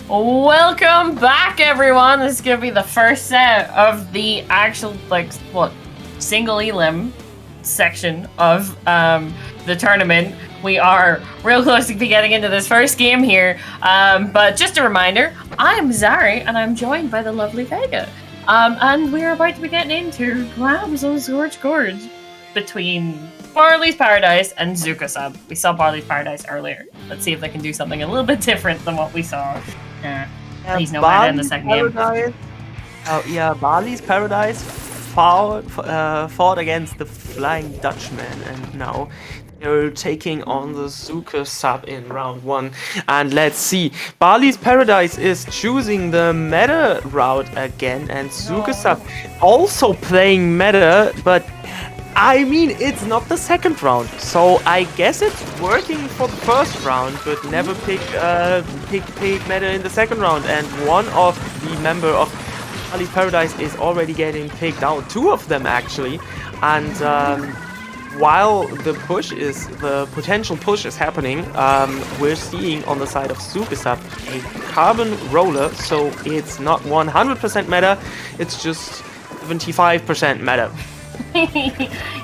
Welcome back, everyone. This is gonna be the first set of the actual, single elim section of the tournament. We are real close to be getting into this first game here. But just a reminder, I'm Zari, and I'm joined by the lovely Vega. And we're about to be getting into Grabs on Scorch Gorge between Barli's Paradise and ZooKa Sub. We saw Barli's Paradise earlier. Let's see if they can do something a little bit different than what we saw. Please no meta in the second game. Barli's Paradise fought against the Flying Dutchman, and now they're taking on the ZooKa Sub in round 1. And let's see, Barli's Paradise is choosing the meta route again, and ZooKa Sub also playing meta, but I mean, it's not the second round, so I guess it's working for the first round, but never pick meta in the second round. And one of the member of Barli's Paradise is already getting picked out, 2 of them actually. And while the potential push is happening, we're seeing on the side of ZooKa Sub a carbon roller, so it's not 100% meta, it's just 75% meta.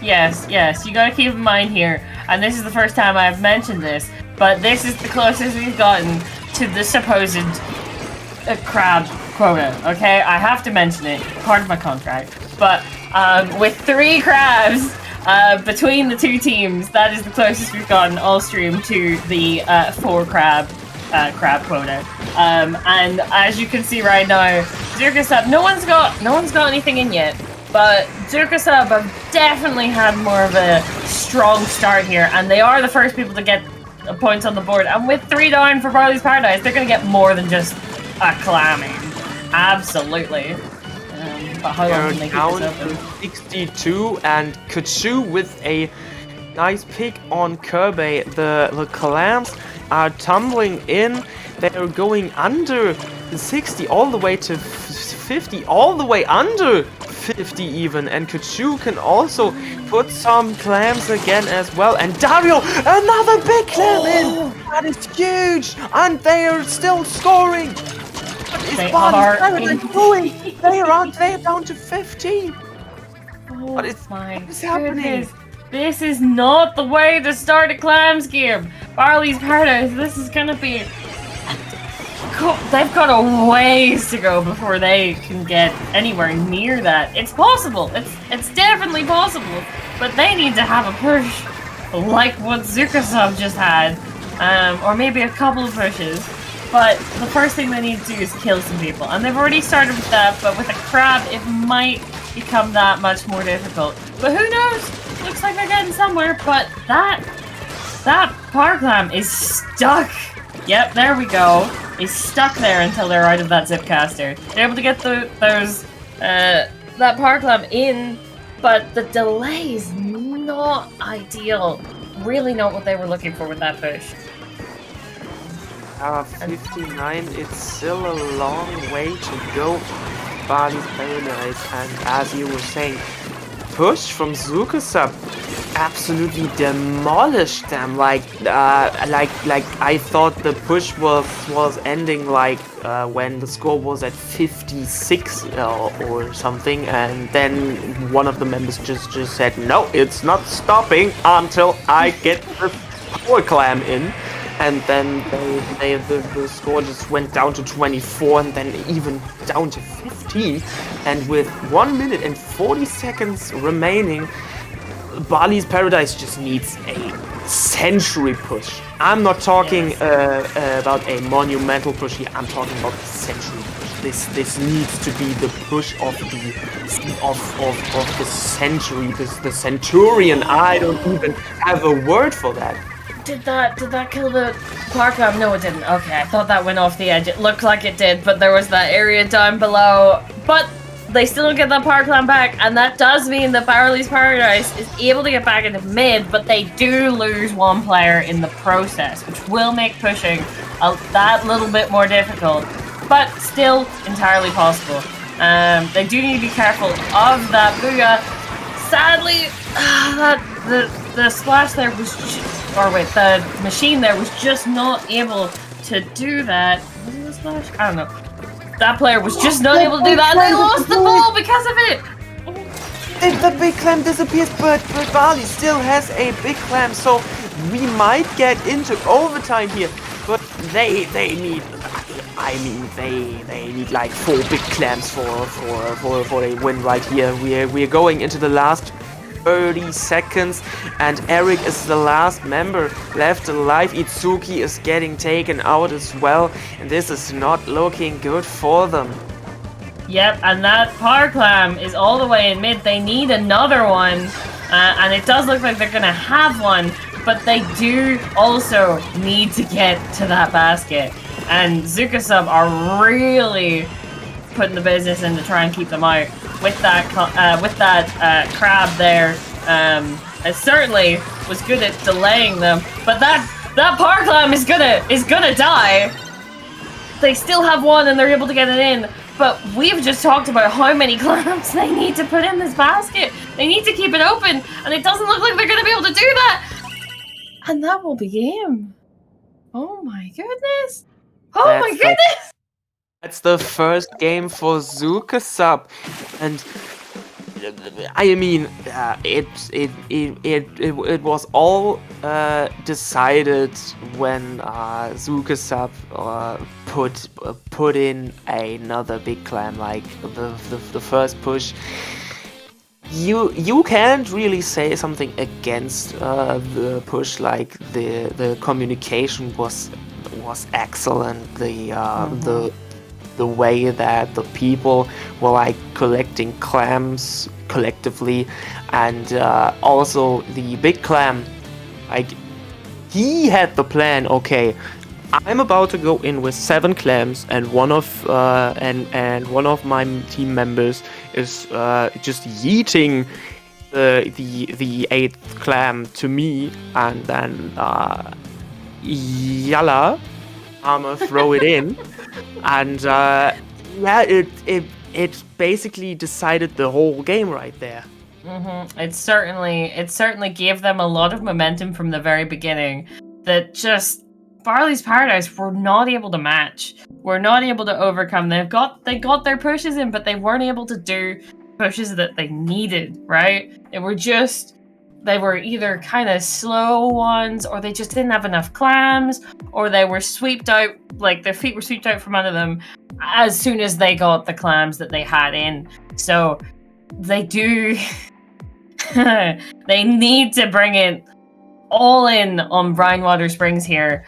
Yes, you gotta keep in mind here, and this is the first time I've mentioned this, but this is the closest we've gotten to the supposed crab quota, okay? I have to mention it, part of my contract, but with 3 crabs between the 2 teams, that is the closest we've gotten all stream to the 4 crab quota. And as you can see right now, ZooKa Sub, no one's got anything in yet. But ZooKa Sub have definitely had more of a strong start here, and they are the first people to get points on the board. And with 3 down for Barli's Paradise, they're going to get more than just a clamming. Absolutely. But how long can they keep this open? 62, and Kachu with a nice pick on Kirby. The clams are tumbling in. They're going under the 60 all the way to 50, all the way under 50 even, and Kachu can also put some clams again as well. And Dario, another big clam in! That is huge! And they are still scoring! What is Barli's Paradise doing? They're down to 15! What is happening? This is not the way to start a clams game! Barli's Paradise, this is gonna be... They've got a ways to go before they can get anywhere near that. It's possible. It's definitely possible. But they need to have a push like what ZooKa Sub just had. Or maybe a couple of pushes. But the first thing they need to do is kill some people. And they've already started with that, but with a crab it might become that much more difficult. But who knows? Looks like they're getting somewhere, but that power clam is stuck. Yep, there we go. Is stuck there until they're out of that zipcaster. They're able to get that power clam in, but the delay is not ideal. Really not what they were looking for with that push. 59, it's still a long way to go. Barli's Paradise, and as you were saying, push from ZooKa Sub absolutely demolished them. Like I thought the push was ending when the score was at 56 or something, and then one of the members just said, no, it's not stopping until I get the power clam in. And then the score just went down to 24, and then even down to 15. And with 1 minute and 40 seconds remaining, Barli's Paradise just needs a century push. I'm not talking about a monumental push here. I'm talking about a century push. This needs to be the push of the century. The centurion. I don't even have a word for that. Did that kill the power clam? No, it didn't. Okay, I thought that went off the edge. It looked like it did, but there was that area down below. But they still don't get that power clam back, and that does mean that Barli's Paradise is able to get back into mid, but they do lose 1 player in the process, which will make pushing that little bit more difficult, but still entirely possible. They do need to be careful of that booyah. Sadly, the splash there was the machine there was just not able to do that. Was it a splash? I don't know. That player was just not able to do that, and they lost the ball because of it! The big clam disappears, but Barli still has a big clam, so we might get into overtime here. But they need, I mean, they need like 4 big clams for a win right here. We're going into the last 30 seconds, and Eric is the last member left alive. Itsuki is getting taken out as well, and this is not looking good for them. Yep, and that power clam is all the way in mid. They need another one, and it does look like they're gonna have one, but they do also need to get to that basket. And ZooKa Sub are really putting the business in to try and keep them out with that crab there. It certainly was good at delaying them, but that power clam is gonna die. They still have one and they're able to get it in. But we've just talked about how many clams they need to put in this basket. They need to keep it open, and it doesn't look like they're going to be able to do that. And that will be game. Oh my goodness. Oh my goodness. That's the first game for ZooKa Sub, and I mean, it was all decided when ZooKa Sub put in another big clam, like the first push. You can't really say something against the push, like the communication was excellent. The way that the people were like collecting clams collectively, and also the big clam, like he had the plan. Okay, I'm about to go in with 7 clams, and one of my team members is just yeeting the 8th clam to me, and then yalla, I'ma throw it in. And yeah, it basically decided the whole game right there. It certainly gave them a lot of momentum from the very beginning. That just Barli's Paradise were not able to match. Were not able to overcome. They got their pushes in, but they weren't able to do pushes that they needed. Right? They were either kind of slow ones, or they just didn't have enough clams, or they were swept out, like their feet were swept out from under them as soon as they got the clams that they had in. So they do, they need to bring it all in on Brinewater Springs here,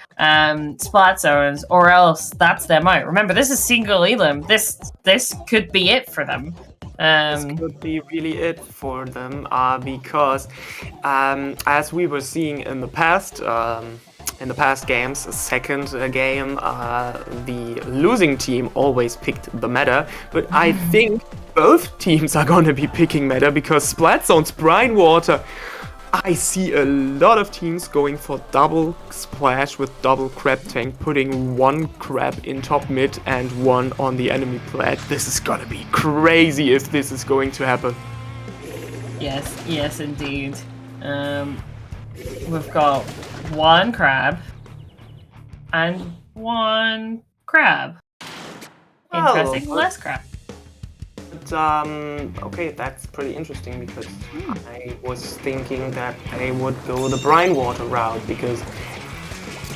splat zones, or else that's them out. Remember, this is single elim. This could be it for them. This could be really it for them, because as we were seeing in the past games, second game, the losing team always picked the meta, but I think both teams are going to be picking meta, because Splat Zones, Brinewater, I see a lot of teams going for double splash with double crab tank, putting 1 crab in top mid and 1 on the enemy plat. This is gonna be crazy if this is going to happen. Yes, indeed. We've got 1 crab and 1 crab. Interesting, less crab. But, okay, that's pretty interesting, because I was thinking that they would go the Brinewater route, because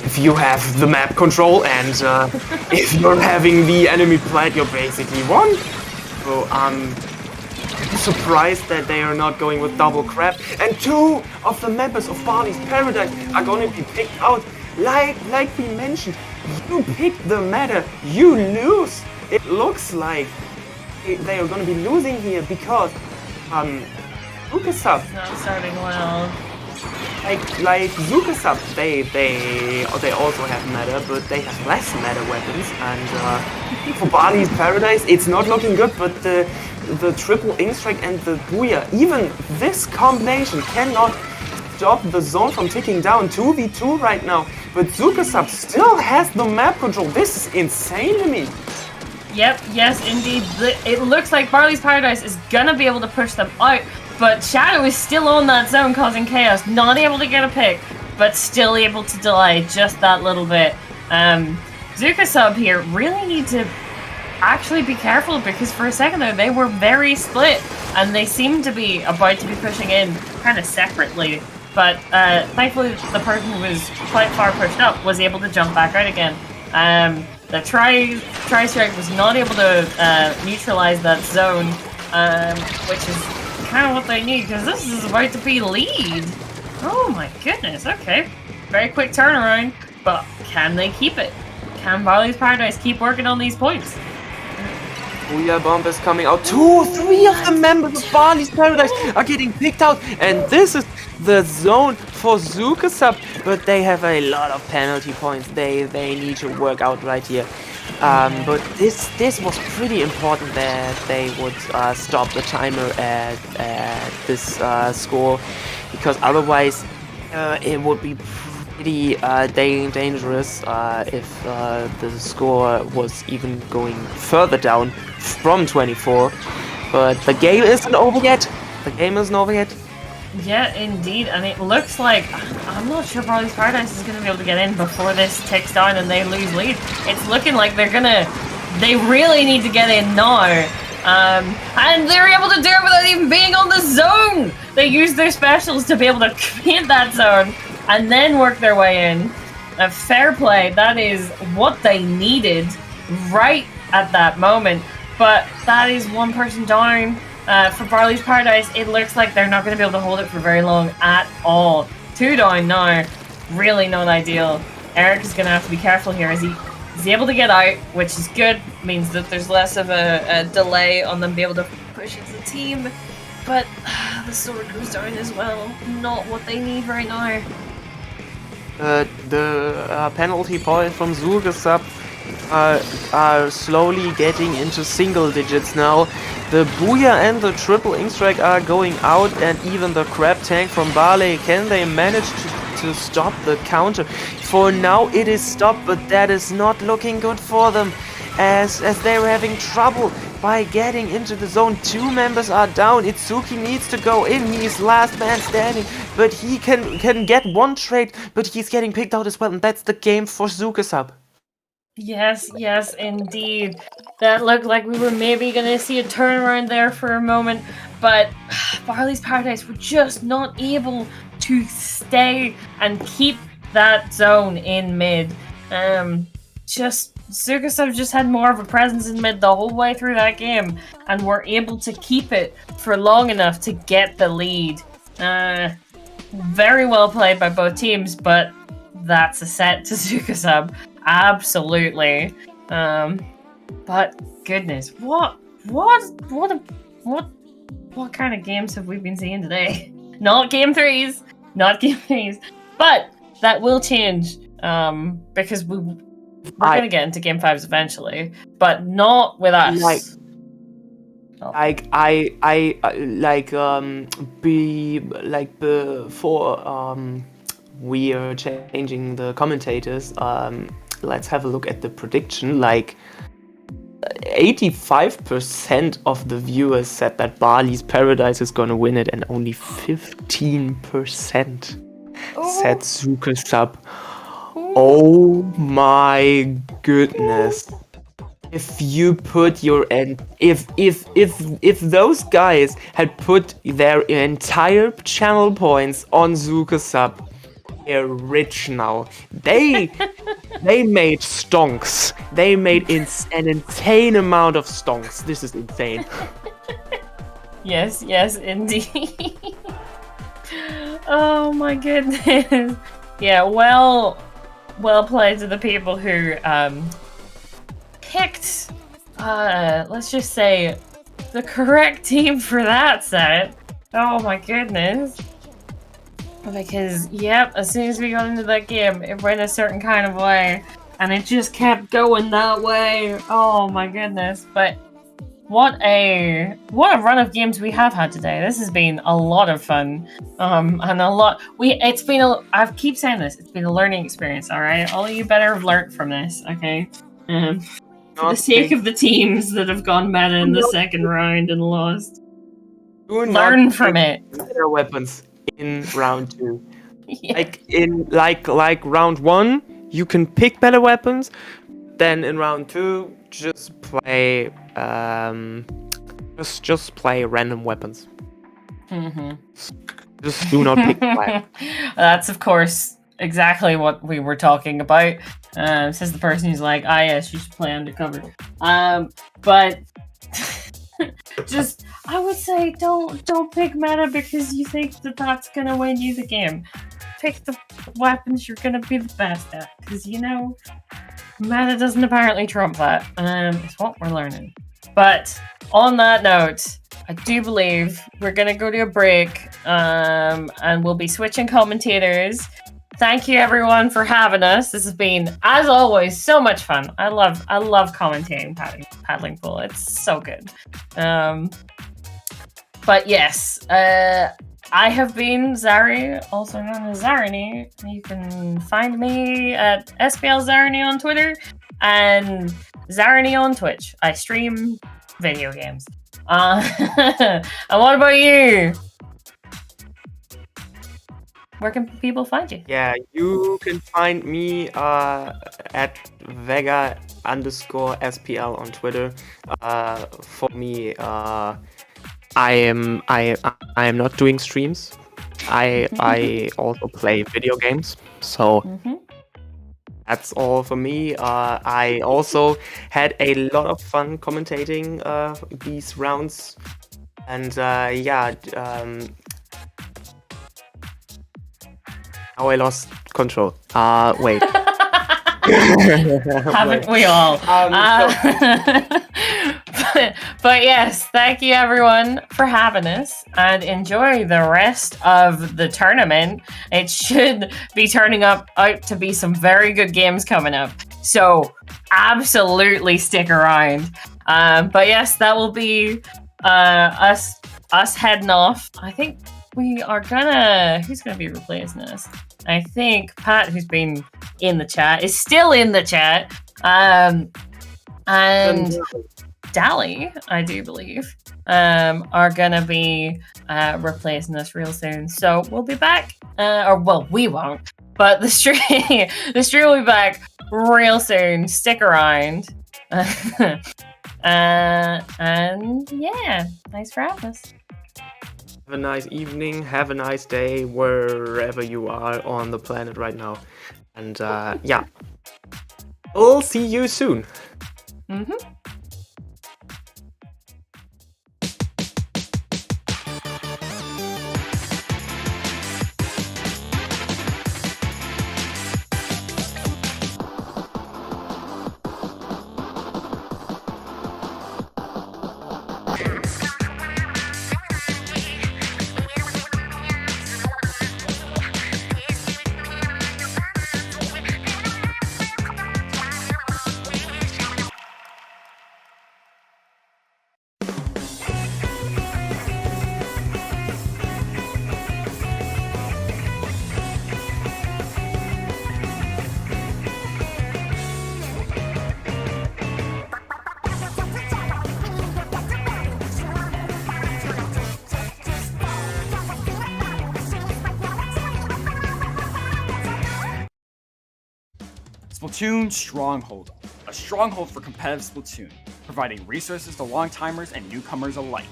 if you have the map control and if you're having the enemy plat, you're basically won. So I'm surprised that they are not going with double crab, and 2 of the members of Barli's Paradise are going to be picked out. Like we mentioned, you pick the meta, you lose. It looks like they are going to be losing here, because ZooKa Sub, not starting well. Like ZooKa Sub, they also have meta, but they have less meta weapons. And for Barli's Paradise, it's not looking good. But the triple ink strike and the booyah, even this combination cannot stop the zone from ticking down. 2v2 right now, but ZooKa Sub still has the map control. This is insane to me. Yep, yes, indeed. It looks like Barli's Paradise is gonna be able to push them out, but Shadow is still on that zone causing chaos, not able to get a pick, but still able to delay just that little bit. ZooKa Sub here really need to actually be careful, because for a second there they were very split and they seemed to be about to be pushing in kind of separately, but thankfully the person who was quite far pushed up was able to jump back out again. The Tri-Strike was not able to neutralize that zone, which is kind of what they need, because this is about to be lead. Oh my goodness, okay. Very quick turnaround, but can they keep it? Can Barli's Paradise keep working on these points? Booyah Bomb is coming out. 3 of the members of Barli's Paradise are getting picked out. And this is the zone for ZooKa Sub. But they have a lot of penalty points they need to work out right here. But this was pretty important that they would stop the timer at this score. Because otherwise it would be pretty dangerous if the score was even going further down from 24. But the game isn't over yet. Yeah, indeed. And it looks like, I'm not sure Barli's Paradise is going to be able to get in before this ticks down and they lose lead. It's looking like they really need to get in now. And they're able to do it without even being on the zone. They used their specials to be able to create that zone and then work their way in. Fair play. That is what they needed right at that moment. But that is one person down. For Barli's Paradise, it looks like they're not going to be able to hold it for very long at all. 2 down now. Really not ideal. Eric is going to have to be careful here as he's able to get out, which is good. Means that there's less of a delay on them being able to push into the team. But the sword goes down as well. Not what they need right now. The penalty points from ZooKa Sub are slowly getting into single digits now. The Booyah and the triple ink strike are going out, and even the crab tank from Barli. Can they manage to stop the counter? For now it is stopped, but that is not looking good for them, as they're having trouble by getting into the zone. 2 members are down. Itsuki needs to go in. He is last man standing, but he can get one trade, but he's getting picked out as well, and that's the game for ZooKa Sub. Yes, indeed. That looked like we were maybe going to see a turnaround there for a moment, but Barli's Paradise were just not able to stay and keep that zone in mid. ZooKa Sub just had more of a presence in mid the whole way through that game, and were able to keep it for long enough to get the lead. Very well played by both teams, but that's a set to ZooKa Sub. Absolutely. But goodness, what kind of games have we been seeing today? Not game threes, but that will change. Because we're gonna get into game 5s eventually, but not with us. Before we are changing the commentators, let's have a look at the prediction. 85% of the viewers said that Barli's Paradise is gonna win it, and only 15% said ZooKa Sub. Oh my goodness. If you put your if those guys had put their entire channel points on ZooKa Sub, they're rich now. They made stonks. They made an insane amount of stonks. This is insane. Yes, indeed. Oh my goodness. Yeah, well played to the people who picked, let's just say, the correct team for that set. Oh my goodness. Because, yep, as soon as we got into that game, it went a certain kind of way, and it just kept going that way. Oh my goodness. But what a run of games we have had today. This has been a lot of fun. And I keep saying this, it's been a learning experience, alright? All of you better have learned from this, okay? For the sake of the teams that have gone meta in the second round and lost. Learn from it. Better weapons in round 2. Yeah. Like round 1, you can pick better weapons, then in round 2, just play just play random weapons. Just do not pick fire. That's of course exactly what we were talking about. Says the person who's like, "Ah, yes, you should play undercover." But just I would say don't pick meta because you think that's gonna win you the game. Pick the weapons you're gonna be the best at, because meta doesn't apparently trump that. It's what we're learning. But on that note, I do believe we're gonna go to a break, and we'll be switching commentators. Thank you everyone for having us. This has been, as always, so much fun. I love commentating paddling pool. It's so good. But yes, I have been Zari, also known as Zarani. You can find me at SPL Zarani on Twitter and Zarani on Twitch. I stream video games. And what about you? Where can people find you? Yeah, you can find me at Vega_SPL on Twitter. For me, I am not doing streams. I also play video games. So that's all for me. I also had a lot of fun commentating these rounds, and now I lost control. Wait. Haven't we all? But yes, thank you everyone for having us, and enjoy the rest of the tournament. It should be turning out to be some very good games coming up, so absolutely stick around. But yes, that will be us heading off. I think we are who's gonna be replacing us? I think Pat, who's been in the chat, is still in the chat. And Dally, I do believe, are gonna be replacing us real soon. So we'll be back, we won't, but the stream will be back real soon. Stick around. And yeah, thanks for having us. Have a nice evening, have a nice day, wherever you are on the planet right now. And yeah, we'll see you soon. Splatoon Stronghold, a stronghold for competitive Splatoon, providing resources to long-timers and newcomers alike.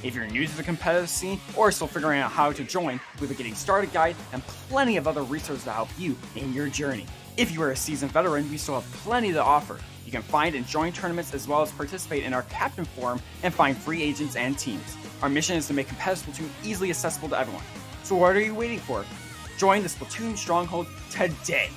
If you're new to the competitive scene or still figuring out how to join, we have a Getting Started guide and plenty of other resources to help you in your journey. If you are a seasoned veteran, we still have plenty to offer. You can find and join tournaments as well as participate in our Captain Forum and find free agents and teams. Our mission is to make competitive Splatoon easily accessible to everyone. So what are you waiting for? Join the Splatoon Stronghold today!